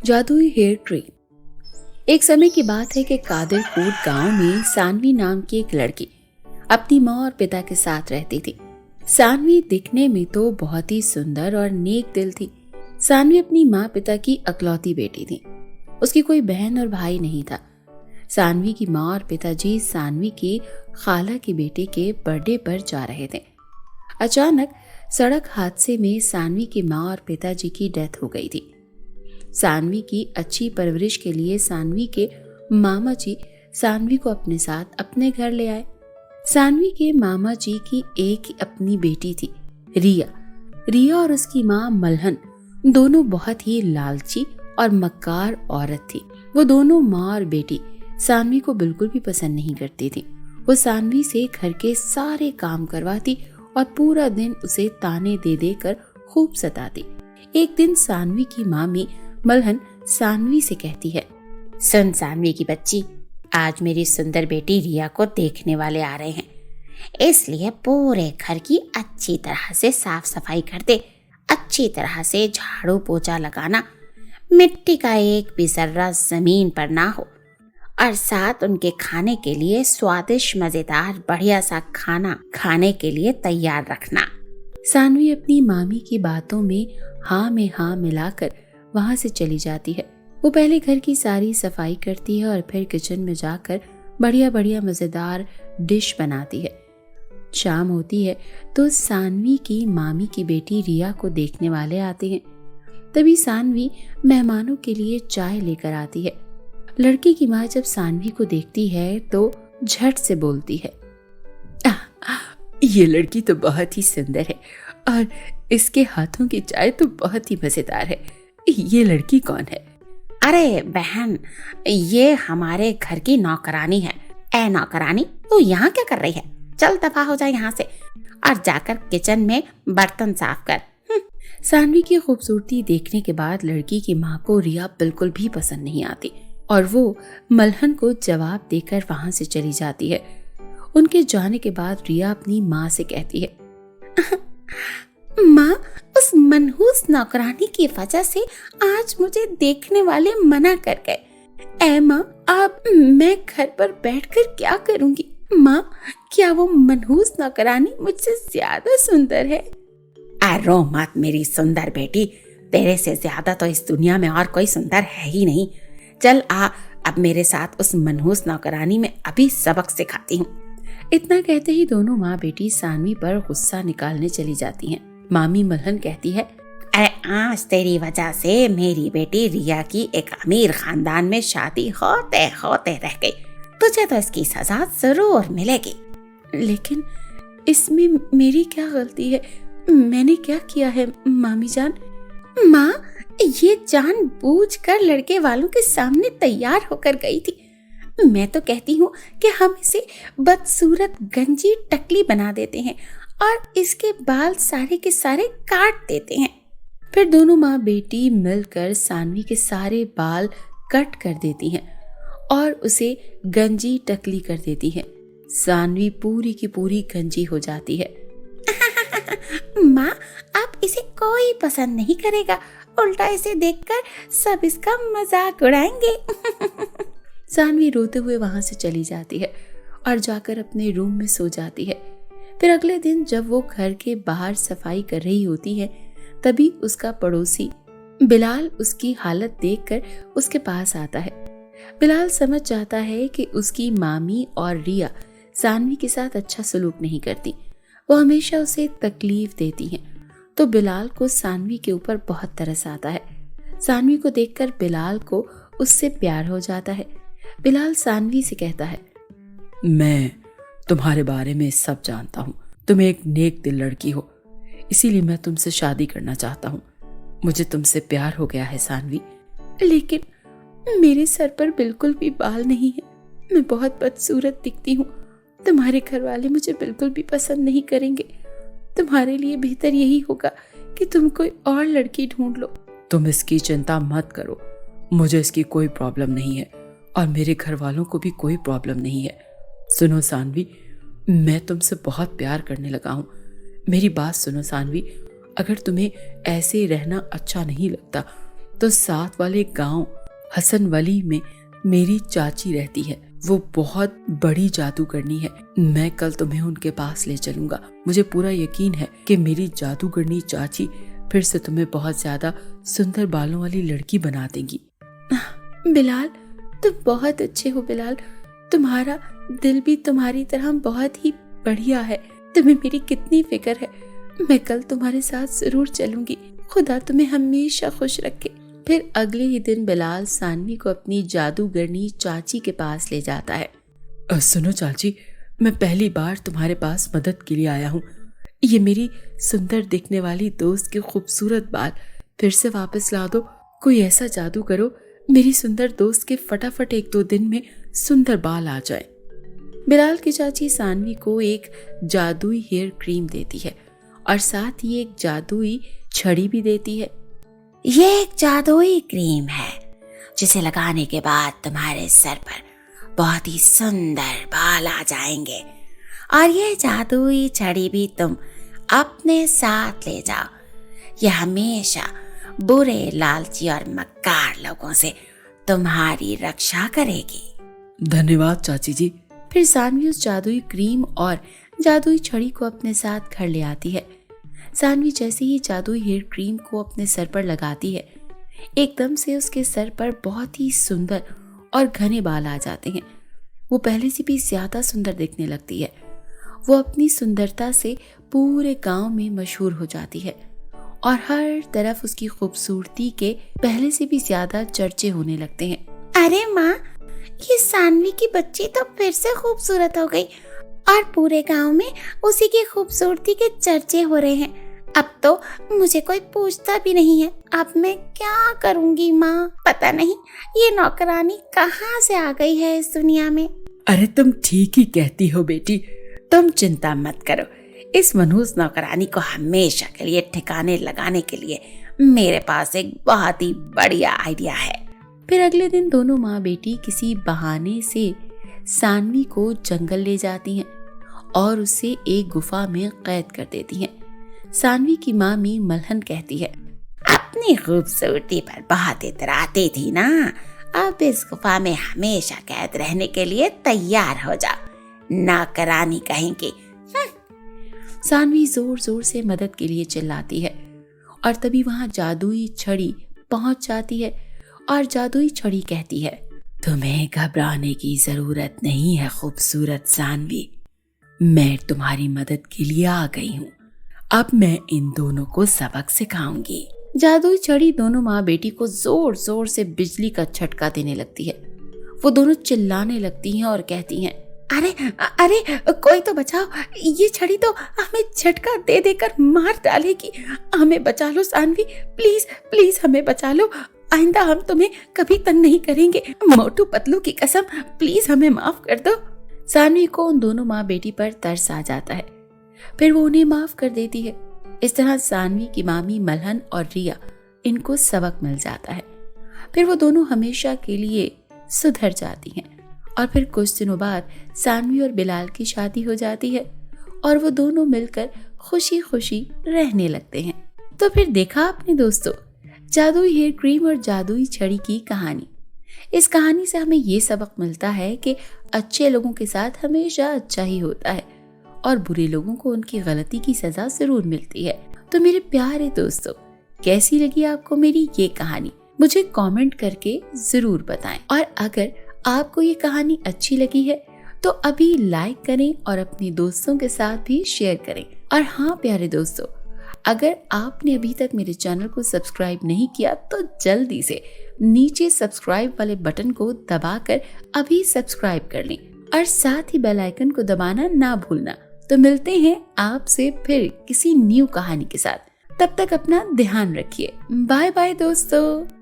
जादुई hair cream. एक समय की बात है कि कादिरपुर गांव में सानवी नाम की एक लड़की अपनी माँ और पिता के साथ रहती थी। सानवी दिखने में तो बहुत ही सुंदर और नेक दिल थी। सानवी अपनी माँ पिता की इकलौती बेटी थी। उसकी कोई बहन और भाई नहीं था। सानवी की माँ और पिताजी सानवी की खाला के बेटे के बर्थडे पर जा रहे थे। अचानक सड़क हादसे में सानवी की माँ और पिताजी की डेथ हो गई थी। सानवी की अच्छी परवरिश के लिए सानवी के मामा जी सानवी को अपने साथ अपने घर ले आए। सानवी के मामा जी की एक ही अपनी बेटी थी, रिया। रिया और उसकी माँ मलहन दोनों बहुत ही लालची और मक्कार औरत थी। वो दोनों माँ और बेटी सानवी को बिल्कुल भी पसंद नहीं करती थी। वो सानवी से घर के सारे काम करवाती और पूरा दिन उसे ताने दे दे कर खूब सताती। एक दिन सानवी की मामी मलहन सानवी से कहती है, सुन सानवी की बच्ची, आज मेरी सुंदर बेटी रिया को देखने वाले आ रहे हैं, इसलिए पूरे घर की अच्छी तरह से साफ सफाई कर दे। अच्छी तरह से झाड़ू पोछा लगाना, मिट्टी का एक भी जर्रा जमीन पर ना हो, और साथ उनके खाने के लिए स्वादिष्ट मजेदार बढ़िया सा खाना खाने के लिए तैयार रखना। सानवी अपनी मामी की बातों में हाँ मिलाकर वहां से चली जाती है। वो पहले घर की सारी सफाई करती है और फिर किचन में जाकर बढ़िया बढ़िया मजेदार डिश बनाती है। शाम होती है तो सानवी की मामी की बेटी रिया को देखने वाले आते हैं। तभी सानवी मेहमानों के लिए चाय लेकर आती है। लड़की की माँ जब सानवी को देखती है तो झट से बोलती है, ये लड़की तो बहुत ही सुंदर है और इसके हाथों की चाय तो बहुत ही मजेदार है। ये लड़की कौन है? अरे बहन, ये हमारे घर की नौकरानी है। ए नौकरानी, तू यहाँ क्या कर रही है? चल दफा हो जाए यहाँ से और जाकर किचन में बर्तन साफ कर। सानवी की खूबसूरती देखने के बाद लड़की की माँ को रिया बिल्कुल भी पसंद नहीं आती और वो मलहन को जवाब देकर वहां से चली जाती है। उनके जाने के बाद रिया अपनी माँ से कहती है, माँ, उस मनहूस नौकरानी की वजह से आज मुझे देखने वाले मना कर गए। ऐ माँ, अब मैं घर पर बैठकर क्या करूँगी? माँ, क्या वो मनहूस नौकरानी मुझसे ज्यादा सुंदर है? रो मत मेरी सुंदर बेटी, तेरे से ज्यादा तो इस दुनिया में और कोई सुंदर है ही नहीं। चल आ, अब मेरे साथ उस मनहूस नौकरानी में अभी सबक सिखाती हूँ। इतना कहते ही दोनों माँ बेटी सानवी पर गुस्सा निकालने चली जाती हैं। मामी मलहन कहती है, अरे आज तेरी वजह से मेरी बेटी रिया की एक अमीर खानदान में शादी होते होते रह गई। तुझे तो इसकी सजा जरूर मिलेगी। लेकिन इसमें मेरी क्या गलती है? मैंने क्या किया है मामी जान? माँ, ये जानबूझकर लड़के वालों के सामने तैयार होकर गई थी। मैं तो कहती हूँ कि हम इसे बदसूरत गंजी टकली बना देते हैं और इसके बाल सारे के सारे काट देते हैं। फिर दोनों माँ बेटी मिलकर सानवी के सारे बाल कट कर देती हैं और उसे गंजी टकली कर देती हैं। सानवी पूरी की पूरी गंजी हो जाती है। माँ, अब इसे कोई पसंद नहीं करेगा, उल्टा इसे देखकर सब इसका मजाक उड़ाएंगे। सानवी रोते हुए वहां से चली जाती है और जाकर अपने रूम में सो जाती है। फिर अगले दिन जब वो घर के बाहर सफाई कर रही होती है तभी उसका पड़ोसी बिलाल उसकी हालत देखकर उसके पास आता है। बिलाल समझ जाता है कि उसकी मामी और रिया सानवी के साथ अच्छा सलूक नहीं करती, वो हमेशा उसे तकलीफ देती हैं। तो बिलाल को सानवी के ऊपर बहुत तरस आता है। सानवी को देखकर बिलाल को उससे प्यार हो जाता है। बिलाल सानवी से कहता है, मैं तुम्हारे बारे में सब जानता हूँ। तुम एक नेक दिल लड़की हो, इसीलिए मैं तुमसे शादी करना चाहता हूँ। मुझे तुमसे प्यार हो गया है सानवी। लेकिन मेरे सर पर बिल्कुल भी बाल नहीं है, मैं बहुत बदसूरत दिखती हूँ। तुम्हारे घर वाले मुझे बिल्कुल भी पसंद नहीं करेंगे। तुम्हारे लिए बेहतर यही होगा कि तुम कोई और लड़की ढूंढ लो। तुम इसकी चिंता मत करो, मुझे इसकी कोई प्रॉब्लम नहीं है और मेरे घर वालों को भी कोई प्रॉब्लम नहीं है। सुनो सानवी, मैं तुमसे बहुत प्यार करने लगा हूँ। मेरी बात सुनो सानवी, अगर तुम्हें ऐसे रहना अच्छा नहीं लगता तो साथ वाले गांव हसन वली में मेरी चाची रहती है। वो बहुत बड़ी जादूगरनी है। मैं कल तुम्हें उनके पास ले चलूंगा। मुझे पूरा यकीन है कि मेरी जादूगरनी चाची फिर से तुम्हें बहुत ज्यादा सुंदर बालों वाली लड़की बना देंगी। बिलाल, तुम बहुत अच्छे हो बिलाल। तुम्हारा दिल भी तुम्हारी तरह बहुत ही बढ़िया है। तुम्हें मेरी कितनी फिक्र है। मैं कल तुम्हारे साथ जरूर चलूंगी। खुदा तुम्हें हमेशा खुश रखे। फिर अगले ही दिन बिलाल सानवी को अपनी जादूगरनी चाची के पास ले जाता है। सुनो चाची, मैं पहली बार तुम्हारे पास मदद के लिए आया हूँ। ये मेरी सुंदर दिखने वाली दोस्त के खूबसूरत बाल फिर से वापस ला दो। कोई ऐसा जादू करो मेरी सुंदर दोस्त के फटाफट 1-2 दिन में सुंदर बाल आ जाए। बिलाल की चाची सानवी को एक जादुई हेयर क्रीम देती है और साथ ही एक जादुई छड़ी भी देती है। ये एक जादुई क्रीम है जिसे लगाने के बाद तुम्हारे सर पर बहुत ही सुंदर बाल आ जाएंगे, और ये जादुई छड़ी भी तुम अपने साथ ले जाओ। यह हमेशा बुरे, लालची और मक्कार लोगों से तुम्हारी रक्षा करेगी। धन्यवाद चाची जी। फिर सानवी उस जादुई क्रीम और जादुई छड़ी को अपने साथ घर ले आती है। सानवी जैसे ही जादुई हेयर क्रीम को अपने सर पर लगाती है, एकदम से उसके सर पर बहुत ही सुंदर और घने बाल आ जाते हैं। वो पहले से भी ज्यादा सुंदर दिखने लगती है। वो अपनी सुंदरता से पूरे गांव में मशहूर हो जाती है और हर तरफ उसकी खूबसूरती के पहले से भी ज्यादा चर्चे होने लगते हैं। अरे माँ, ये सानवी की बच्ची तो फिर से खूबसूरत हो गई और पूरे गांव में उसी की खूबसूरती के चर्चे हो रहे हैं। अब तो मुझे कोई पूछता भी नहीं है। अब मैं क्या करूंगी माँ? पता नहीं ये नौकरानी कहाँ से आ गई है इस दुनिया में। अरे तुम ठीक ही कहती हो बेटी। तुम चिंता मत करो। इस मनहूस नौकरानी को हमेशा के लिए ठिकाने लगाने के लिए मेरे पास एक बहुत ही बढ़िया आइडिया है। फिर अगले दिन दोनों माँ बेटी किसी बहाने से सानवी को जंगल ले जाती हैं और उसे एक गुफा में कैद कर देती हैं। सानवी की मामी मलहन कहती है, अपनी खूबसूरती पर बहुत इतराती थी ना, अब इस गुफा में हमेशा कैद रहने के लिए तैयार हो जाओ, नौकरानी कहेंगी। सानवी जोर जोर से मदद के लिए चिल्लाती है और तभी वहां जादुई छड़ी पहुंच जाती है और जादुई छड़ी कहती है, तुम्हें घबराने की जरूरत नहीं है खूबसूरत सानवी। मैं तुम्हारी मदद के लिए आ गई हूँ। अब मैं इन दोनों को सबक सिखाऊंगी। जादुई छड़ी दोनों माँ बेटी को जोर जोर से बिजली का झटका देने लगती है। वो दोनों चिल्लाने लगती हैं और कहती हैं, अरे अरे कोई तो बचाओ, ये छड़ी तो हमें झटका दे देकर मार डालेगी। हमें बचा लो सानवी, प्लीज प्लीज हमें बचा लो। आइंदा हम तुम्हें कभी तंग नहीं करेंगे। मोटू पतलू की कसम, प्लीज हमें माफ कर दो। सानवी को उन दोनों माँ बेटी पर तरस आ जाता है। फिर वो उन्हें माफ कर देती है। इस तरह सानवी की मामी मलहन और रिया इनको सबक मिल जाता है। फिर वो दोनों हमेशा के लिए सुधर जाती हैं और फिर कुछ दिनों बाद सानवी और बिलाल की शादी हो जाती है और वो दोनों मिलकर खुशी खुशी रहने लगते हैं। तो फिर देखा आपने दोस्तों, जादुई हेयर क्रीम और जादुई छड़ी की कहानी। इस कहानी से हमें ये सबक मिलता है कि अच्छे लोगों के साथ हमेशा अच्छा ही होता है और बुरे लोगों को उनकी गलती की सजा जरूर मिलती है। तो मेरे प्यारे दोस्तों, कैसी लगी आपको मेरी ये कहानी? मुझे कमेंट करके जरूर बताएं। और अगर आपको ये कहानी अच्छी लगी है तो अभी लाइक करें और अपने दोस्तों के साथ भी शेयर करें। और हाँ प्यारे दोस्तों, अगर आपने अभी तक मेरे चैनल को सब्सक्राइब नहीं किया तो जल्दी से नीचे सब्सक्राइब वाले बटन को दबाकर अभी सब्सक्राइब कर लें और साथ ही बेल आइकन को दबाना ना भूलना। तो मिलते हैं आपसे फिर किसी न्यू कहानी के साथ। तब तक अपना ध्यान रखिए। बाय बाय दोस्तों।